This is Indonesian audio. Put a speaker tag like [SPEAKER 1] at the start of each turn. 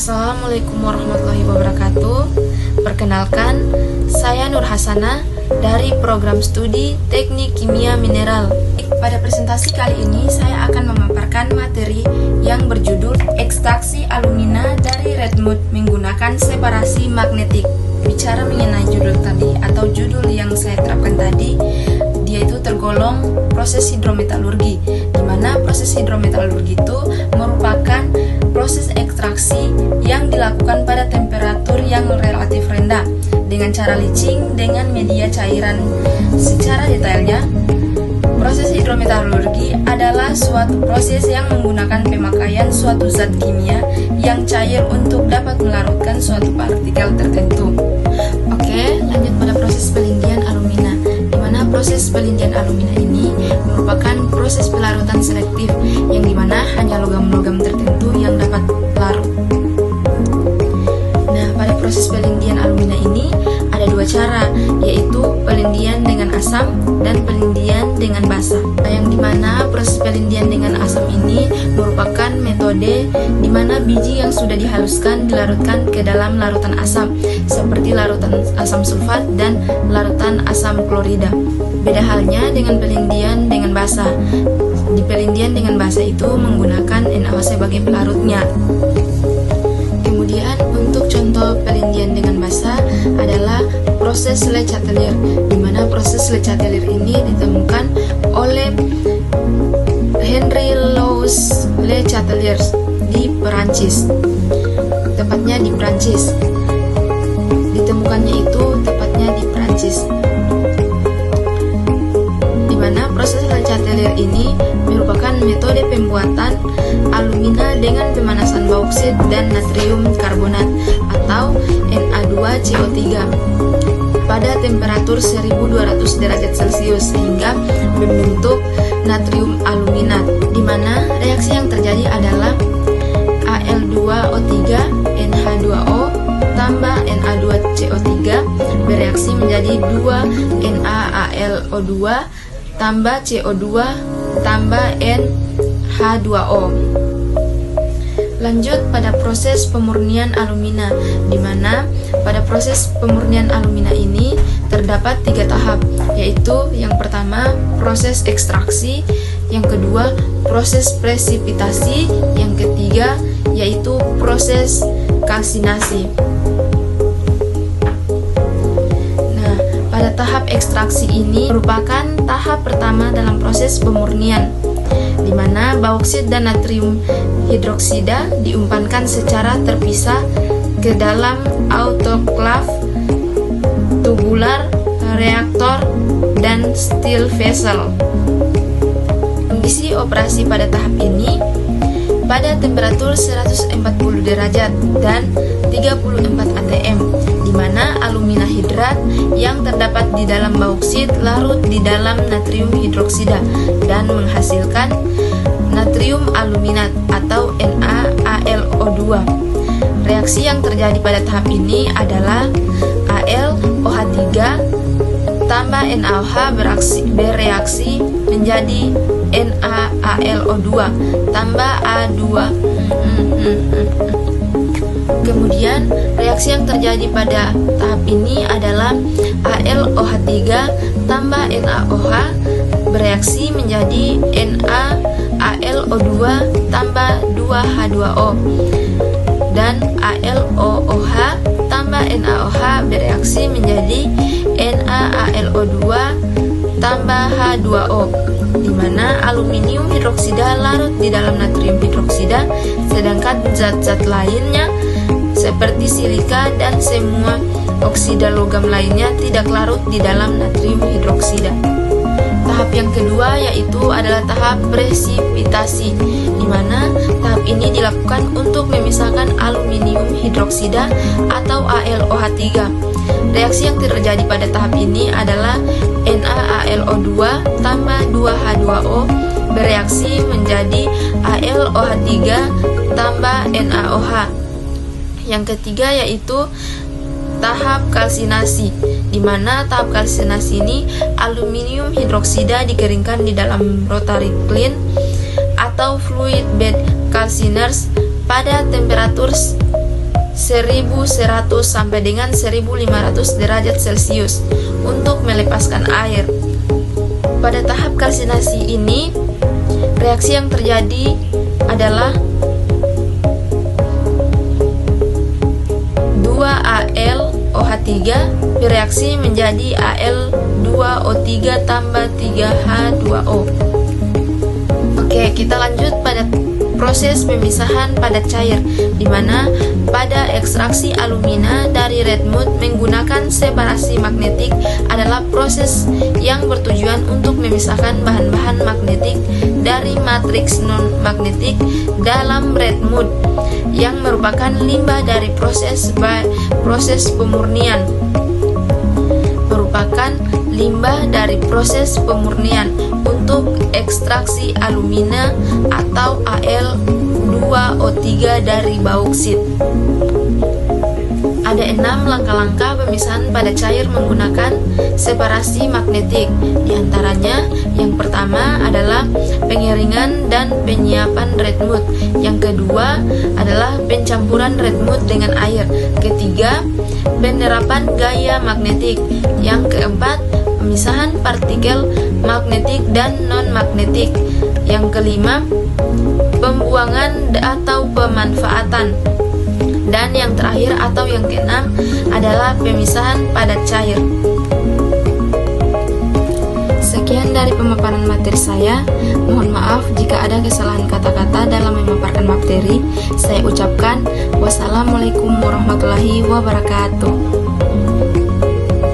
[SPEAKER 1] Assalamualaikum warahmatullahi wabarakatuh. Perkenalkan, saya Nur Hasanah dari program studi Teknik Kimia Mineral. Pada presentasi kali ini saya akan memaparkan materi yang berjudul ekstraksi alumina dari redmud menggunakan separasi magnetik. Bicara mengenai judul tadi atau judul yang saya terapkan tadi, dia itu tergolong proses hidrometalurgi, di mana proses hidrometalurgi itu merupakan proses ekstraksi yang dilakukan pada temperatur yang relatif rendah dengan cara leaching dengan media cairan. Secara detailnya, proses hidrometalurgi adalah suatu proses yang menggunakan pemakaian suatu zat kimia yang cair untuk dapat melarutkan suatu partikel tertentu. Oke, lanjut pada proses pelindian alumina, di mana proses pelindian alumina ini merupakan proses pelarutan selektif yang dimana hanya logam-logam tertentu yang dapat larut. Nah, pada proses pelindian alumina ini ada dua cara, yaitu pelindian dengan asam dan pelindian dengan basa. Yang dimana proses pelindian dengan asam ini merupakan metode di mana biji yang sudah dihaluskan dilarutkan ke dalam larutan asam, seperti larutan asam sulfat dan larutan asam klorida. Beda halnya dengan pelindian dengan basa. Di pelindian dengan basa itu menggunakan NaOH sebagai pelarutnya. Kemudian untuk contoh pelindian dengan basa adalah proses Le Chatelier, di mana proses Le Chatelier ini ditemukan oleh Henry Louis Le Chatelier di Perancis, tepatnya di Perancis. Ditemukannya itu tepatnya di Perancis, di mana proses Le Chatelier ini merupakan metode pembuatan alumina dengan pemanasan bauksit dan natrium karbonat atau Na2CO3 pada temperatur 1200 derajat Celcius sehingga membentuk natrium aluminat, di mana reaksi yang terjadi adalah Al2O3 NH2O tambah Na2CO3 bereaksi menjadi 2 NaAlO2 tambah CO2 tambah NH2O. Lanjut pada proses pemurnian alumina, di mana pada proses pemurnian alumina ini terdapat 3 tahap, yaitu yang pertama proses ekstraksi, yang kedua proses presipitasi, yang ketiga yaitu proses kalsinasi. Nah, pada tahap ekstraksi ini merupakan tahap pertama dalam proses pemurnian, di mana bauksit dan natrium hidroksida diumpankan secara terpisah ke dalam autoklaf, tubular, reaktor, dan steel vessel. Kondisi operasi pada tahap ini pada temperatur 140 derajat dan 34 atm, di mana alumina hidrat yang terdapat di dalam bauksit larut di dalam natrium hidroksida dan menghasilkan natrium aluminat atau NaAlO2. Reaksi yang terjadi pada tahap ini adalah AlOH3 tambah NaOH bereaksi menjadi NaAlO2 tambah A2. Kemudian reaksi yang terjadi pada tahap ini adalah AlOH3 tambah NaOH bereaksi menjadi NaAlO2 tambah 2H2O, dan AlOH tambah NaOH bereaksi menjadi NaAlO2 tambah H2O, di mana aluminium hidroksida larut di dalam natrium hidroksida, sedangkan zat-zat lainnya seperti silika dan semua oksida logam lainnya tidak larut di dalam natrium hidroksida. Tahap yang kedua yaitu adalah tahap presipitasi, di mana tahap ini dilakukan untuk memisahkan aluminium hidroksida atau AlOH3. Reaksi yang terjadi pada tahap ini adalah NaAlO2 tambah 2H2O bereaksi menjadi AlOH3 tambah NaOH. Yang ketiga yaitu tahap kalsinasi, di mana tahap kalsinasi ini aluminium hidroksida dikeringkan di dalam rotary kiln atau fluid bed calciners pada temperatur 1100 sampai dengan 1500 derajat Celcius untuk melepaskan air. Pada tahap kalsinasi ini, reaksi yang terjadi adalah 2Al-OH3 bereaksi menjadi Al2O3 tambah 3H2O. Oke, kita lanjut pada proses pemisahan padat cair, di mana pada ekstraksi alumina dari redmud menggunakan separasi magnetik adalah proses yang bertujuan untuk memisahkan bahan-bahan magnetik dari matriks non-magnetik dalam redmud yang merupakan limbah dari proses pemurnian. Untuk ekstraksi alumina atau Al2O3 dari bauksit. Ada 6 langkah-langkah pemisahan padat cair menggunakan separasi magnetik. Di antaranya, yang pertama adalah pengiringan dan penyiapan redmud. Yang kedua adalah pencampuran redmud dengan air. Ketiga, penerapan gaya magnetik. Yang keempat, pemisahan partikel magnetik dan non-magnetik. Yang kelima, pembuangan atau pemanfaatan. Dan yang terakhir atau yang keenam adalah pemisahan padat cair. Sekian dari pemaparan materi saya. Mohon maaf jika ada kesalahan kata-kata dalam memaparkan materi. Saya ucapkan wassalamualaikum warahmatullahi wabarakatuh.